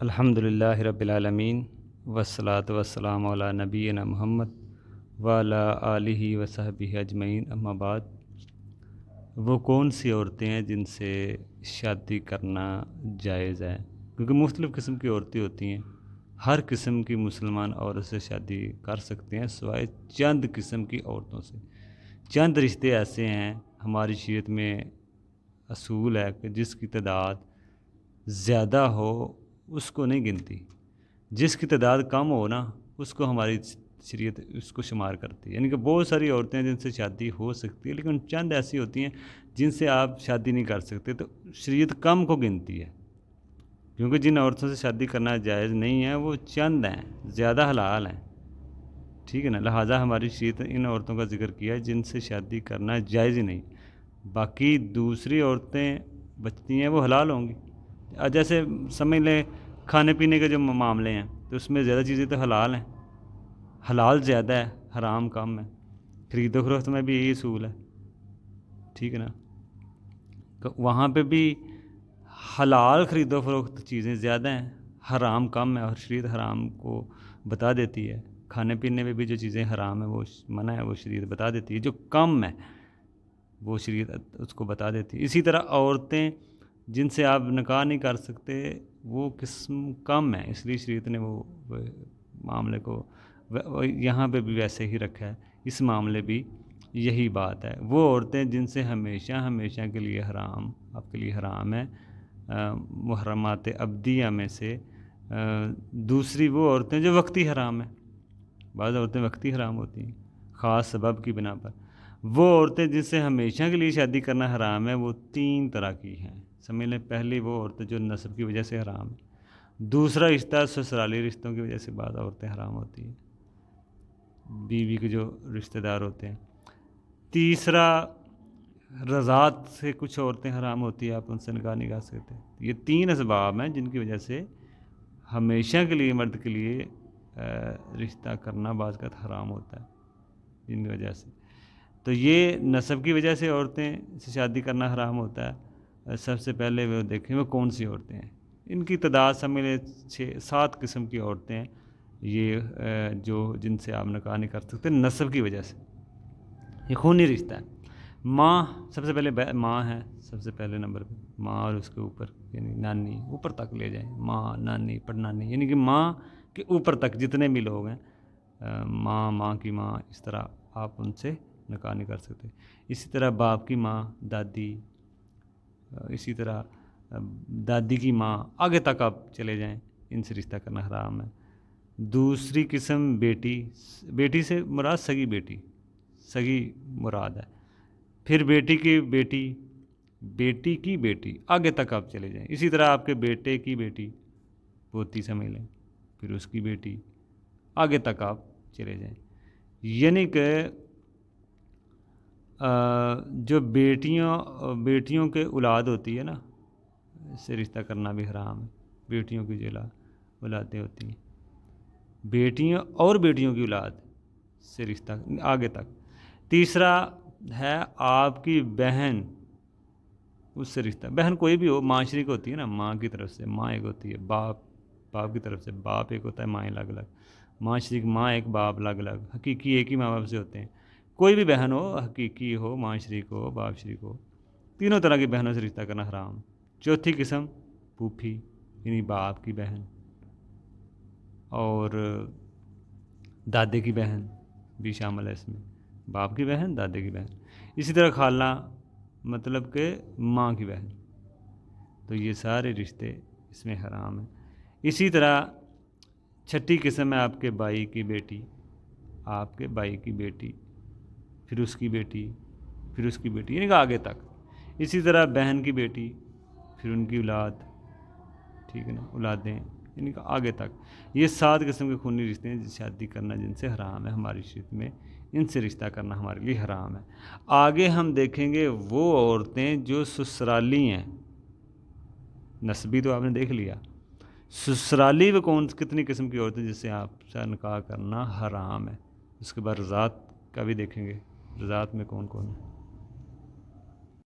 الحمدللہ رب العالمین والصلاة والسلام علی نبینا محمد وعلی آلہ وصحبہ اجمعین، اما بعد۔ وہ کون سی عورتیں ہیں جن سے شادی کرنا جائز ہے؟ کیونکہ مختلف قسم کی عورتیں ہوتی ہیں، ہر قسم کی مسلمان عورت سے شادی کر سکتے ہیں سوائے چند قسم کی عورتوں سے۔ چند رشتے ایسے ہیں، ہماری شریعت میں اصول ہے کہ جس کی تعداد زیادہ ہو اس کو نہیں گنتی، جس کی تعداد کم ہو نا اس کو ہماری شریعت اس کو شمار کرتی ہے۔ یعنی کہ بہت ساری عورتیں ہیں جن سے شادی ہو سکتی ہے، لیکن چند ایسی ہوتی ہیں جن سے آپ شادی نہیں کر سکتے، تو شریعت کم کو گنتی ہے، کیونکہ جن عورتوں سے شادی کرنا جائز نہیں ہے وہ چند ہیں، زیادہ حلال ہیں، ٹھیک ہے نا۔ لہٰذا ہماری شریعت ان عورتوں کا ذکر کیا ہے جن سے شادی کرنا جائز ہی نہیں، باقی دوسری عورتیں بچتی ہیں وہ حلال ہوں گی۔ جیسے سمجھ لیں کھانے پینے کے جو معاملے ہیں تو اس میں زیادہ چیزیں تو حلال ہیں، حلال زیادہ ہے، حرام کم ہے۔ خرید و فروخت میں بھی یہی اصول ہے، ٹھیک ہے نا۔ تو وہاں پہ بھی حلال خرید و فروخت چیزیں زیادہ ہیں، حرام کم ہے، اور شریعت حرام کو بتا دیتی ہے۔ کھانے پینے میں بھی جو چیزیں حرام ہیں وہ منع ہے، وہ شریعت بتا دیتی ہے۔ جو کم ہے وہ شریعت اس کو بتا دیتی ہے۔ اسی طرح عورتیں جن سے آپ نکاح نہیں کر سکتے وہ قسم کم ہے، اس لیے شریعت نے وہ معاملے کو یہاں پہ بھی ویسے ہی رکھا ہے۔ اس معاملے بھی یہی بات ہے۔ وہ عورتیں جن سے ہمیشہ کے لیے حرام، آپ کے لیے حرام ہے، محرمات ابدیہ میں سے دوسری وہ عورتیں جو وقتی حرام ہیں۔ بعض عورتیں وقتی حرام ہوتی ہیں خاص سبب کی بنا پر۔ وہ عورتیں جن سے ہمیشہ کے لیے شادی کرنا حرام ہے وہ 3 طرح کی ہیں، سمجھ لیں۔ پہلی وہ عورتیں جو نسب کی وجہ سے حرام ہیں، دوسرا رشتہ سسرالی رشتوں کی وجہ سے بعض عورتیں حرام ہوتی ہیں، بیوی کے جو رشتہ دار ہوتے ہیں۔ تیسرا رضاعت سے کچھ عورتیں حرام ہوتی ہیں، آپ ان سے نکاح نہیں کر سکتے۔ یہ 3 اسباب ہیں جن کی وجہ سے ہمیشہ کے لیے مرد کے لیے رشتہ کرنا بعض کا حرام ہوتا ہے، جن کی وجہ سے۔ تو یہ نسب کی وجہ سے عورتیں سے شادی کرنا حرام ہوتا ہے۔ سب سے پہلے وہ دیکھیں وہ کون سی عورتیں ہیں، ان کی تعداد سمجھ لیں 6-7 قسم کی عورتیں ہیں یہ جو جن سے آپ نکاح نہیں کر سکتے نسب کی وجہ سے۔ یہ خونی رشتہ ہے۔ ماں سب سے پہلے ماں ہے، سب سے پہلے نمبر پہ ماں، اور اس کے اوپر یعنی نانی، اوپر تک لے جائیں، ماں، نانی، پڑنانی، یعنی کہ ماں کے اوپر تک جتنے بھی لوگ ہیں، ماں کی ماں، اس طرح آپ ان سے نکاح نہیں کر سکتے۔ اسی طرح باپ کی ماں، دادی، اسی طرح دادی کی ماں، آگے تک آپ چلے جائیں، ان سے رشتہ کرنا حرام ہے۔ دوسری قسم بیٹی سے مراد سگی سگی مراد ہے۔ پھر بیٹی کی بیٹی، آگے تک آپ چلے جائیں۔ اسی طرح آپ کے بیٹے کی بیٹی، پوتی سمجھ لیں، پھر اس کی بیٹی، آگے تک آپ چلے جائیں۔ یعنی کہ جو بیٹیوں کے اولاد ہوتی ہے نا، اس سے رشتہ کرنا بھی حرام ہے۔ بیٹیوں کی جو اولادیں ہوتی ہیں، بیٹیوں کی اولاد سے رشتہ آگے تک۔ تیسرا ہے آپ کی بہن، اس سے رشتہ، بہن کوئی بھی ہو، ماں شریک ہوتی ہے نا، ماں کی طرف سے ماں ایک ہوتی ہے، باپ کی طرف سے باپ ایک ہوتا ہے، ماں الگ الگ، ماں شریک ماں ایک باپ الگ الگ، حقیقی ایک ہی ماں باپ سے ہوتے ہیں۔ کوئی بھی بہن ہو، حقیقی ہو، ماں شریک ہو، باپ شریک ہو، تینوں طرح کی بہنوں سے رشتہ کرنا حرام۔ چوتھی قسم پھوپھی، یعنی باپ کی بہن، اور دادے کی بہن بھی شامل ہے اس میں، باپ کی بہن، دادے کی بہن۔ اسی طرح خالہ، مطلب کہ ماں کی بہن۔ تو یہ سارے رشتے اس میں حرام ہیں۔ اسی طرح چھٹی قسم ہے آپ کے بھائی کی بیٹی، آپ کے بھائی کی بیٹی، پھر اس کی بیٹی، پھر اس کی بیٹی، یعنی کہ آگے تک۔ اسی طرح بہن کی بیٹی، پھر ان کی اولاد، ٹھیک ہے نا، اولادیں، یعنی کہ آگے تک۔ یہ 7 قسم کے خونی رشتے ہیں شادی کرنا جن سے حرام ہے ہماری شریعت میں، ان سے رشتہ کرنا ہمارے لیے حرام ہے۔ آگے ہم دیکھیں گے وہ عورتیں جو سسرالی ہیں، نسبی تو آپ نے دیکھ لیا، سسرالی وہ کتنی قسم کی عورتیں جس سے آپ سے نکاح کرنا حرام ہے۔ اس کے بعد رضاعت کا بھی دیکھیں گے، رضاعت میں کون ہے۔